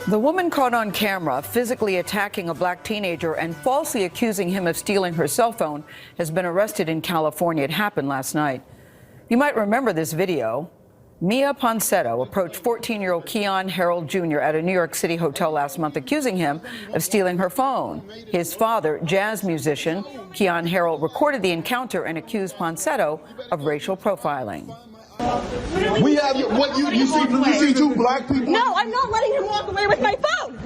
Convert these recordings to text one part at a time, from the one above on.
The woman caught on camera physically attacking a black teenager and falsely accusing him of stealing her cell phone has been arrested in California. It happened last night. You might remember this video. Miya Ponsetto approached 14-year-old Keon Harold Jr. at a New York City hotel last month, accusing him of stealing her phone. His father, jazz musician Keon Harold, recorded the encounter and accused Ponsetto of racial profiling. We have what you see two black people. No, I'm not letting him walk away with my phone.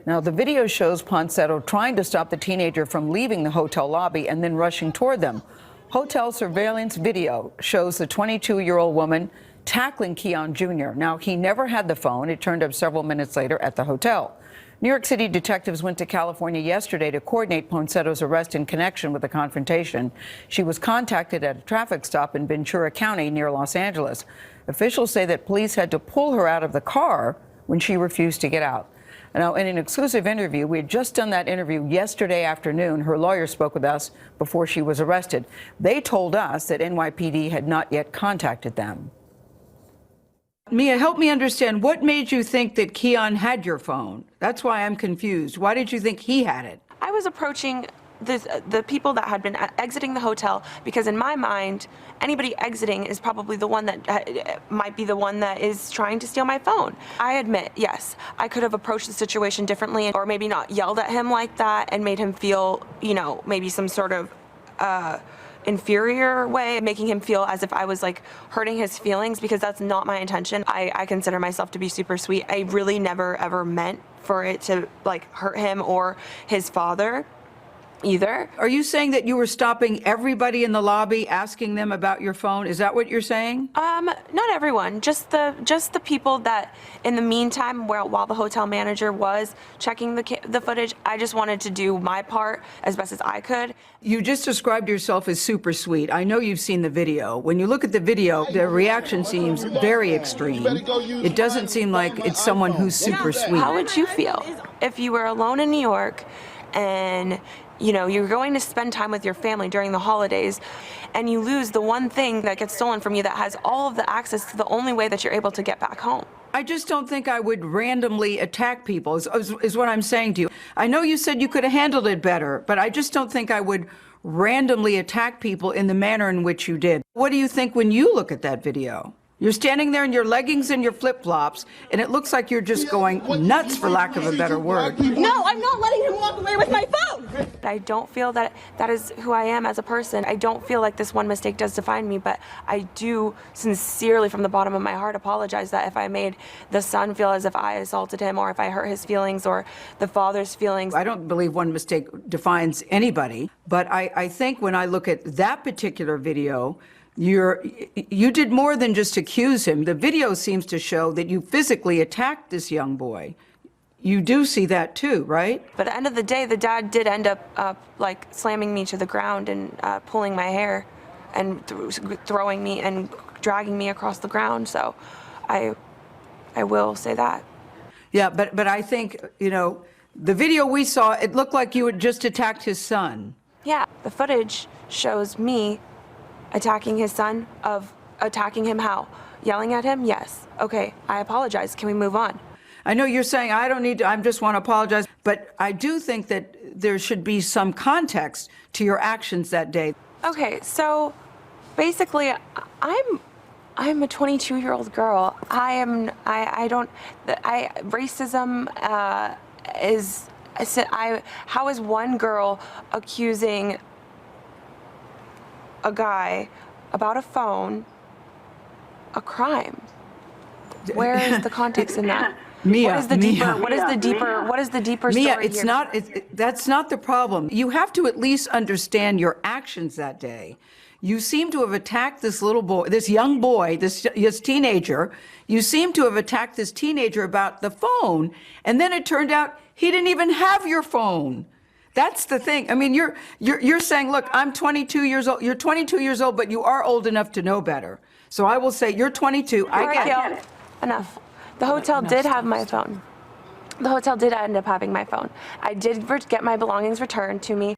Now, the video shows Ponsetto trying to stop the teenager from leaving the hotel lobby and then rushing toward them. Hotel surveillance video shows the 22-year-old woman tackling Keon Jr. Now, he never had the phone. It turned up several minutes later at the hotel. New York City detectives went to California yesterday to coordinate Ponsetto's arrest in connection with the confrontation. She was contacted at a traffic stop in Ventura County near Los Angeles. Officials say that police had to pull her out of the car when she refused to get out. Now, in an exclusive interview, we had just done that interview yesterday afternoon. Her lawyer spoke with us before she was arrested. They told us that NYPD had not yet contacted them. Miya, help me understand. What made you think that Keon had your phone? That's why I'm confused. Why did you think he had it? I was approaching the people that had been exiting the hotel because in my mind, anybody exiting is probably the one that might be the one that is trying to steal my phone. I admit, yes, I could have approached the situation differently or maybe not yelled at him like that and made him feel, you know, maybe some sort of inferior way, making him feel as if I was like hurting his feelings, because that's not my intention. I consider myself to be super sweet. I really never ever meant for it to like hurt him or his father either. Are you saying that you were stopping everybody in the lobby, asking them about your phone? Is that what you're saying? Not everyone, just the people that in the meantime, while the hotel manager was checking the footage, I just wanted to do my part as best as I could. You just described yourself as super sweet. I know you've seen the video. When you look at the video, the reaction seems very extreme. It doesn't seem like it's someone who's super sweet. How would you feel if you were alone in New York and you know, you're going to spend time with your family during the holidays, and you lose the one thing that gets stolen from you that has all of the access to the only way that you're able to get back home? I just don't think I would randomly attack people, is what I'm saying to you. I know you said you could have handled it better, but I just don't think I would randomly attack people in the manner in which you did. What do you think when you look at that video? You're standing there in your leggings and your flip-flops, and it looks like you're just going nuts, for lack of a better word. No, I'm not letting him walk away with my phone. I don't feel that that is who I am as a person. I don't feel like this one mistake does define me, but I do sincerely, from the bottom of my heart, apologize that if I made the son feel as if I assaulted him, or if I hurt his feelings, or the father's feelings. I don't believe one mistake defines anybody, but I think when I look at that particular video, you did more than just accuse him. The video seems to show that you physically attacked this young boy. You do see that too, right? But at the end of the day, the dad did end up like slamming me to the ground and pulling my hair and throwing me and dragging me across the ground. So I will say that. Yeah, but I think, you know, the video we saw, it looked like you had just attacked his son. Yeah, the footage shows me attacking his son. Of attacking him how? Yelling at him? Yes. Okay, I apologize. Can we move on? I know you're saying I don't need to, I just want to apologize, but I do think that there should be some context to your actions that day. Okay, so basically I'm a 22-year-old girl. Racism how is one girl accusing a guy about a phone a crime? Where is the context in that? Miya, what is the deeper Miya, story it's here? not, that's not the problem. You have to at least understand your actions that day. You seem to have attacked this little boy, this young boy, this teenager. You seem to have attacked this teenager about the phone, and then it turned out he didn't even have your phone. That's the thing. I mean, you're saying, look, I'm 22 years old. You're 22 years old, but you are old enough to know better. So I will say you're 22. I get it. Enough. The hotel did have my phone. The hotel did end up having my phone. I did get my belongings returned to me.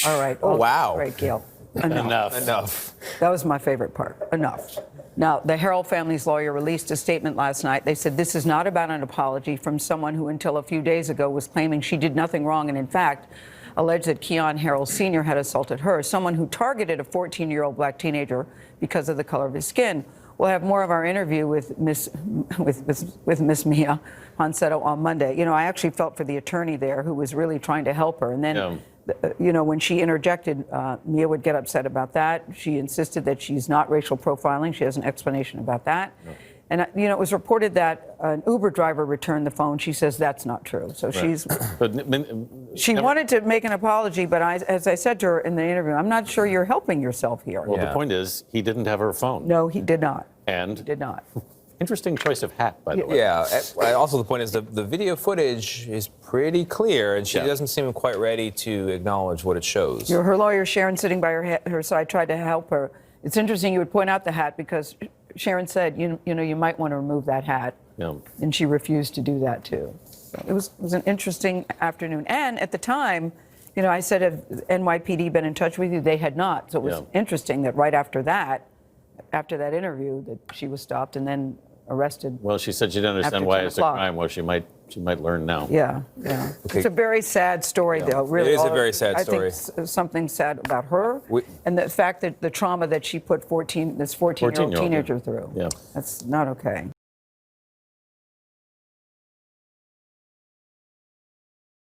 All right. Oh, wow. All right, Gayle. Enough. That was my favorite part. Enough. Now, the Harrell family's lawyer released a statement last night. They said this is not about an apology from someone who until a few days ago was claiming she did nothing wrong and in fact alleged that Keon Harrell Sr. had assaulted her, someone who targeted a 14-year-old black teenager because of the color of his skin. We'll have more of our interview with Miss Miya Ponsetto on Monday. You know, I actually felt for the attorney there who was really trying to help her. And then, you know, when she interjected, Mia would get upset about that. She insisted that she's not racial profiling. She has an explanation about that. And, you know, it was reported that an Uber driver returned the phone. She says that's not true. So she wanted to make an apology, but as I said to her in the interview, I'm not sure you're helping yourself here. Well, the point is, he didn't have her phone. No, he did not. And? He did not. Interesting choice of hat, by the way. Yeah. Also, the point is the video footage is pretty clear, and she doesn't seem quite ready to acknowledge what it shows. Her lawyer, Sharon, sitting by her side, tried to help her. It's interesting you would point out the hat because Sharon said, you know, you might want to remove that hat. Yeah. And she refused to do that, too. So it was an interesting afternoon. And at the time, you know, I said, have NYPD been in touch with you? They had not. So it was interesting that right after that interview, that she was stopped and then arrested. Well, she said she didn't understand why it's a crime. Well, she might learn now. Yeah. Okay. It's a very sad story, though. Really, it is a very sad story. I think something sad about her and the fact that the trauma that she put this 14-year-old teenager through. Yeah. That's not okay.